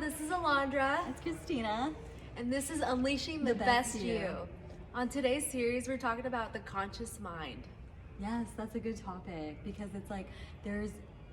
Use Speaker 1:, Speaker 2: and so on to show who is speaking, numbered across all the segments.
Speaker 1: this is Alondra,
Speaker 2: It's Christina.
Speaker 1: and this is Unleashing the Best You. On today's series, we're talking about the conscious mind.
Speaker 2: Yes, that's a good topic because it's like there's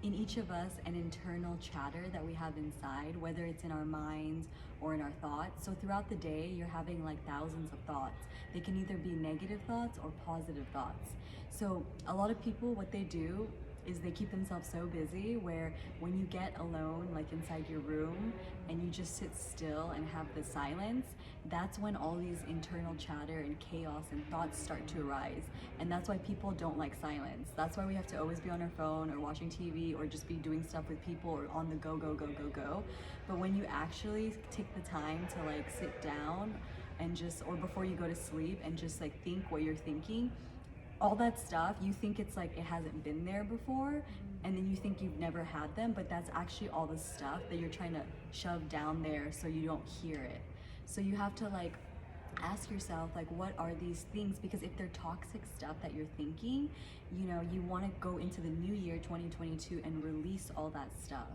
Speaker 2: in each of us an internal chatter that we have inside, whether it's in our minds or in our thoughts. So throughout the day, you're having like thousands of thoughts. They can either be negative thoughts or positive thoughts. So a lot of people, what they do is they keep themselves so busy where when you get alone, like inside your room, and you just sit still and have the silence, that's when all these internal chatter and chaos and thoughts start to arise. And that's why people don't like silence. That's why we have to always be on our phone or watching TV or just be doing stuff with people or on the go, go, go, go, go. But when you actually take the time to like sit down and just, or before you go to sleep and just like think what you're thinking, all that stuff, you think it's like it hasn't been there before, and then you think you've never had them, but that's actually all the stuff that you're trying to shove down there so you don't hear it. So you have to like ask yourself, like, what are these things? Because if they're toxic stuff that you're thinking, you know, you want to go into the new year 2022 and release all that stuff.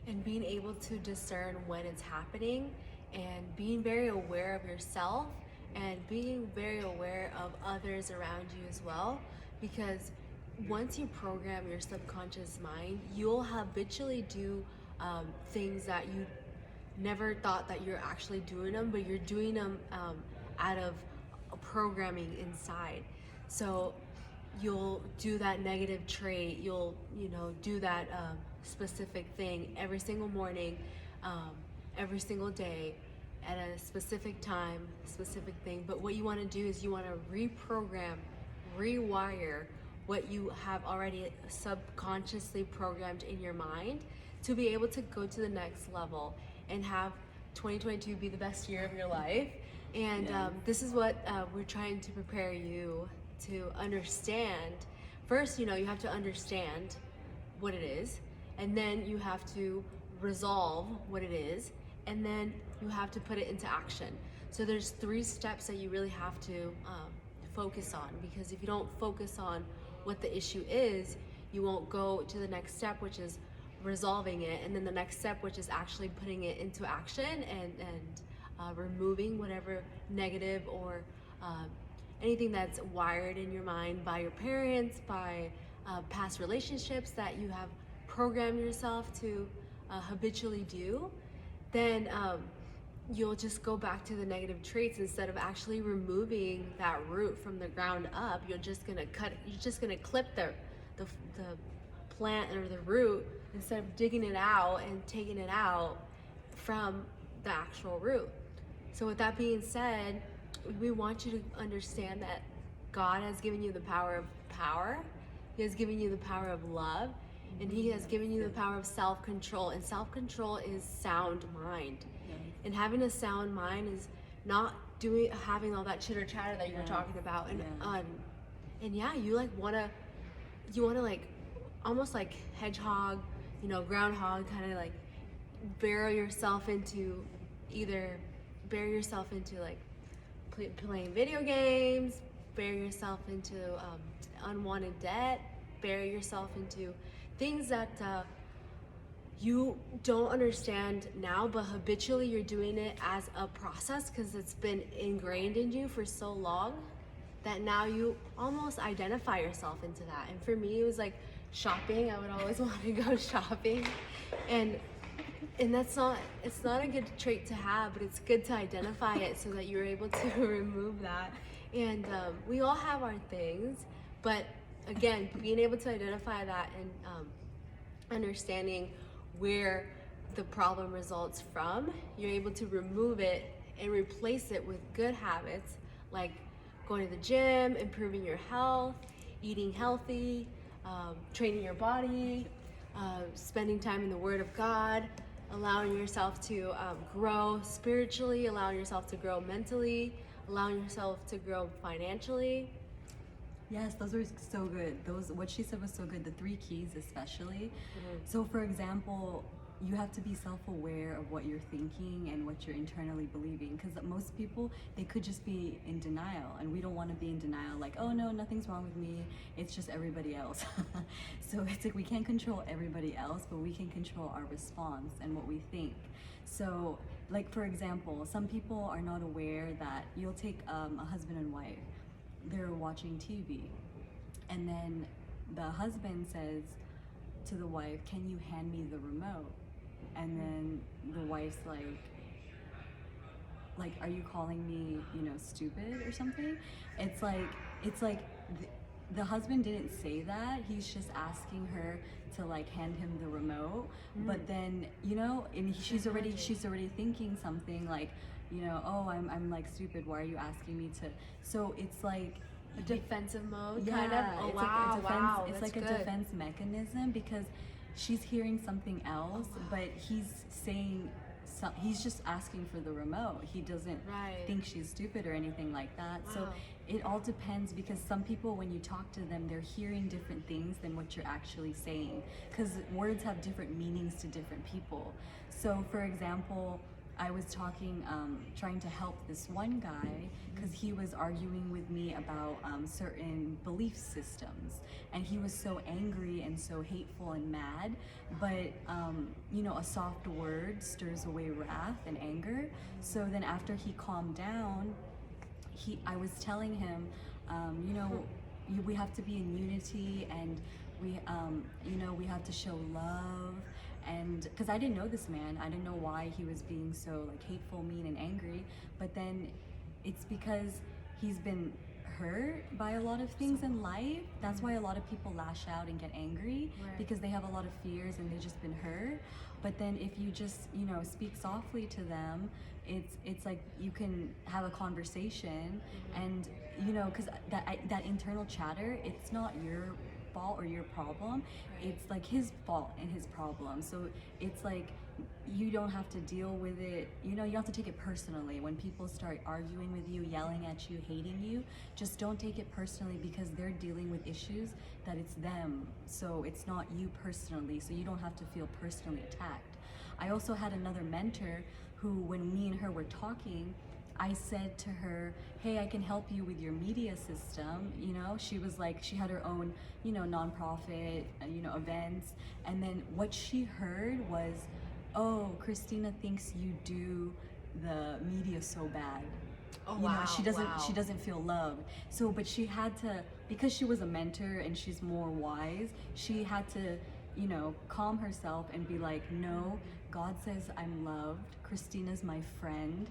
Speaker 1: And being able to discern when it's happening and being very aware of yourself and being very aware of others around you as well, because once you program your subconscious mind, you'll habitually do things that you never thought that you're actually doing them, but you're doing them out of programming inside. So you'll do that negative trait, you'll do that specific thing every single morning, every single day, at a specific time, specific thing. But what you want to do is you want to reprogram, rewire what you have already subconsciously programmed in your mind to be able to go to the next level and have 2022 be the best year of your life. And this is what we're trying to prepare you to understand. First, you have to understand what it is, and then you have to resolve what it is, and then you have to put it into action. So there's 3 steps that you really have to focus on, because if you don't focus on what the issue is, you won't go to the next step, which is resolving it, and then the next step, which is actually putting it into action and removing whatever negative or anything that's wired in your mind by your parents, by past relationships that you have programmed yourself to habitually do. Then you'll just go back to the negative traits instead of actually removing that root from the ground up. You're just gonna clip the plant or the root instead of digging it out and taking it out from the actual root. So with that being said, we want you to understand that God has given you the power of power. He has given you the power of love, and He has given you the power of self-control. And self-control is sound mind. And having a sound mind is not having all that chitter chatter that you were talking about. And you wanna like almost like hedgehog, groundhog, kind of like bury yourself into like playing video games, bury yourself into unwanted debt, bury yourself into things that you don't understand now, but habitually you're doing it as a process because it's been ingrained in you for so long that now you almost identify yourself into that. And for me, it was like shopping. I would always want to go shopping, and it's not a good trait to have, but it's good to identify it so that you're able to remove that. And we all have our things, but again, being able to identify that and understanding where the problem results from, you're able to remove it and replace it with good habits like going to the gym, improving your health, eating healthy, training your body, spending time in the Word of God, allowing yourself to grow spiritually, allowing yourself to grow mentally, allowing yourself to grow financially.
Speaker 2: Yes, those were so good. What she said was so good. The 3 keys especially. So for example, you have to be self-aware of what you're thinking and what you're internally believing, because most people, they could just be in denial, and we don't want to be in denial like, oh no, nothing's wrong with me, it's just everybody else. So it's like we can't control everybody else, but we can control our response and what we think. So like, for example, some people are not aware that you'll take a husband and wife, they're watching TV, and then the husband says to the wife, can you hand me the remote? And then the wife's like, are you calling me, you know, stupid or something? It's like the husband didn't say that, he's just asking her to like hand him the remote. But then, you know, and she's already thinking something like, you know, oh, I'm like stupid, why are you asking me to? So it's like
Speaker 1: A defensive mode,
Speaker 2: yeah,
Speaker 1: kind of. Oh
Speaker 2: it's
Speaker 1: wow,
Speaker 2: like a defense,
Speaker 1: wow,
Speaker 2: it's
Speaker 1: that's
Speaker 2: like a
Speaker 1: good.
Speaker 2: defense mechanism, because she's hearing something else, but he's saying he's just asking for the remote. He doesn't
Speaker 1: Right.
Speaker 2: think she's stupid or anything like that. So
Speaker 1: Wow.
Speaker 2: it all depends, because some people, when you talk to them, they're hearing different things than what you're actually saying, because words have different meanings to different people. So for example, I was talking, trying to help this one guy, because he was arguing with me about certain belief systems, and he was so angry and so hateful and mad. But you know, a soft word stirs away wrath and anger. So then after he calmed down, I was telling him, you know, we have to be in unity, and we, you know, we have to show love. And because I didn't know this man, I didn't know why he was being so like hateful, mean, and angry. But then it's because he's been hurt by a lot of things in life. That's why a lot of people lash out and get angry,
Speaker 1: Right.
Speaker 2: because they have a lot of fears and they've just been hurt. But then if you just, you know, speak softly to them, it's like you can have a conversation. And you know, because that internal chatter, it's not your fault or your problem.
Speaker 1: Right.
Speaker 2: It's like his fault and his problem. So it's like you don't have to deal with it, you know, you don't have to take it personally. When people start arguing with you, yelling at you, hating you, just don't take it personally, because they're dealing with issues that it's them. So it's not you personally, so you don't have to feel personally attacked. I also had another mentor who, when me and her were talking, I said to her, hey, I can help you with your media system. You know, she was like, she had her own, you know, nonprofit, you know, events. And then what she heard was, oh, Christina thinks you do the media so bad.
Speaker 1: Oh
Speaker 2: You know,
Speaker 1: wow,
Speaker 2: she doesn't
Speaker 1: wow.
Speaker 2: she doesn't feel loved. So but she had to, because she was a mentor and she's more wise, she had to, you know, calm herself and be like, no, God says I'm loved, Christina's my friend.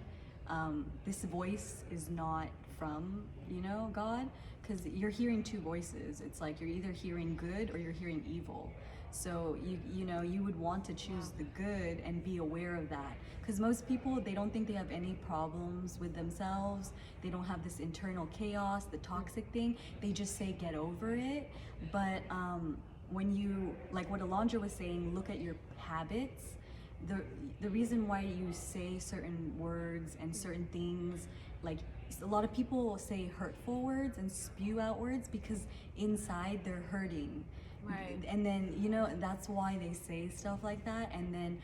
Speaker 2: This voice is not from, you know, God, because you're hearing two voices. It's like you're either hearing good or you're hearing evil. So you know, you would want to choose the good and be aware of that, because most people, they don't think they have any problems with themselves. They don't have this internal chaos, the toxic thing. They just say get over it. But when you, like what Alondra was saying, look at your habits. The reason why you say certain words and certain things, like a lot of people say hurtful words and spew out words because inside they're hurting.
Speaker 1: Right.
Speaker 2: And then, you know, that's why they say stuff like that. And then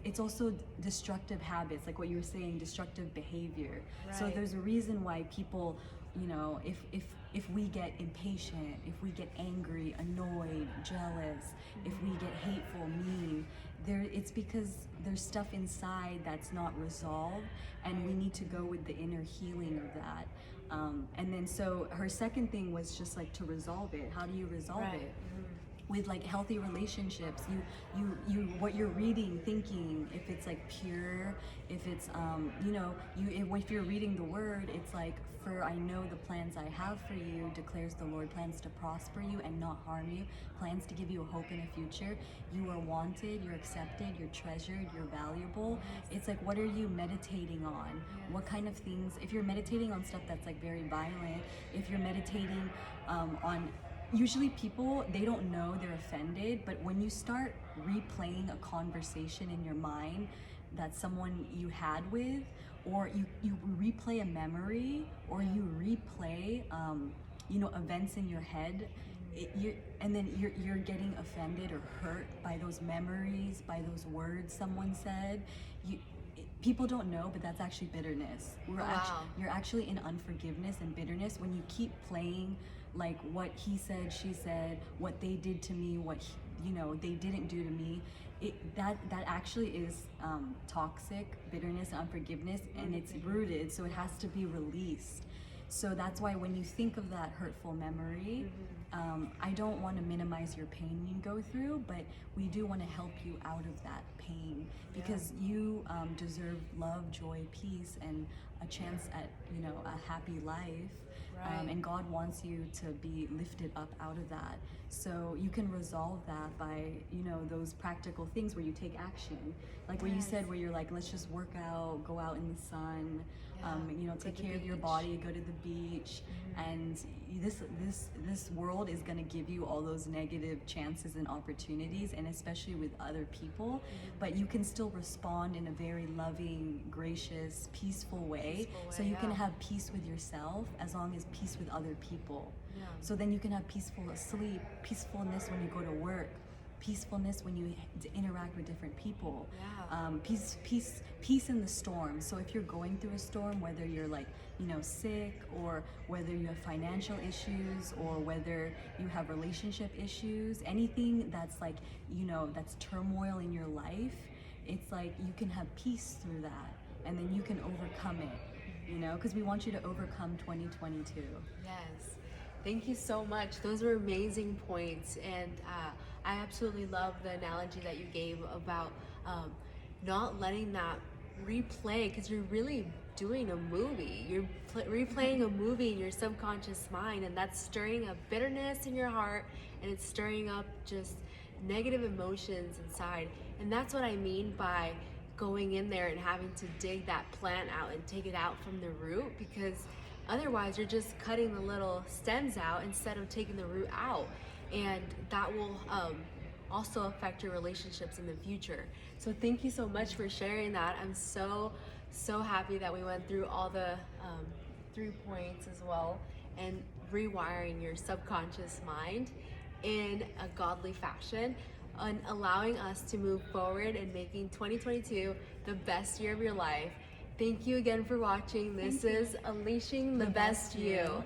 Speaker 2: it's also destructive habits, like what you were saying, destructive behavior. So
Speaker 1: Right.
Speaker 2: there's a reason why people, you know, if we get impatient, if we get angry, annoyed, jealous, if we get hateful, mean, it's because there's stuff inside that's not resolved, and we need to go with the inner healing of that. And then so her second thing was just like to resolve it. How do you resolve
Speaker 1: Right.
Speaker 2: it? With like healthy relationships, you what you're reading, thinking, if it's like pure, if it's you know, if you're reading the word, it's like, for I know the plans I have for you, declares the Lord, plans to prosper you and not harm you, plans to give you a hope in a future. You are wanted, you're accepted, you're treasured, you're valuable. It's like, what are you meditating on? What kind of things? If you're meditating on stuff that's like very violent, if you're meditating on, usually people, they don't know they're offended, but when you start replaying a conversation in your mind that someone you had with, or you replay a memory, or you replay you know, events in your head, you're getting offended or hurt by those memories, by those words someone said. People don't know, but that's actually bitterness.
Speaker 1: Wow.
Speaker 2: You're actually in unforgiveness and bitterness when you keep playing like what he said, she said, what they did to me, they didn't do to me. That actually is toxic bitterness and unforgiveness, and it's rooted, so it has to be released. So that's why when you think of that hurtful memory, I don't want to minimize your pain you go through, but we do want to help you out of that pain, because you deserve love, joy, peace, and a chance at a happy life.
Speaker 1: Right.
Speaker 2: And God wants you to be lifted up out of that. So you can resolve that by, those practical things where you take action. Like what you said, where you're like, let's just work out, go out in the sun, take care of your body, go to the beach. And this world is going to give you all those negative chances and opportunities, and especially with other people, but you can still respond in a very loving, gracious, peaceful way. So you can have peace with yourself as long as peace with other people. So then you can have peaceful sleep, peacefulness when you go to work, peacefulness when you interact with different people. Peace in the storm. So if you're going through a storm, whether you're sick, or whether you have financial issues, or whether you have relationship issues, anything that's that's turmoil in your life, it's like you can have peace through that, and then you can overcome it, because we want you to overcome 2022.
Speaker 1: Yes. Thank you so much. Those were amazing points, and I absolutely love the analogy that you gave about not letting that replay, because you're really doing a movie. You're replaying a movie in your subconscious mind, and that's stirring up bitterness in your heart, and it's stirring up just negative emotions inside. And that's what I mean by going in there and having to dig that plant out and take it out from the root, because otherwise you're just cutting the little stems out instead of taking the root out, and that will also affect your relationships in the future. So thank you so much for sharing that. I'm so happy that we went through all the 3 points as well, and rewiring your subconscious mind in a godly fashion, and allowing us to move forward and making 2022 the best year of your life. Thank you again for watching. This is Unleashing the Best You.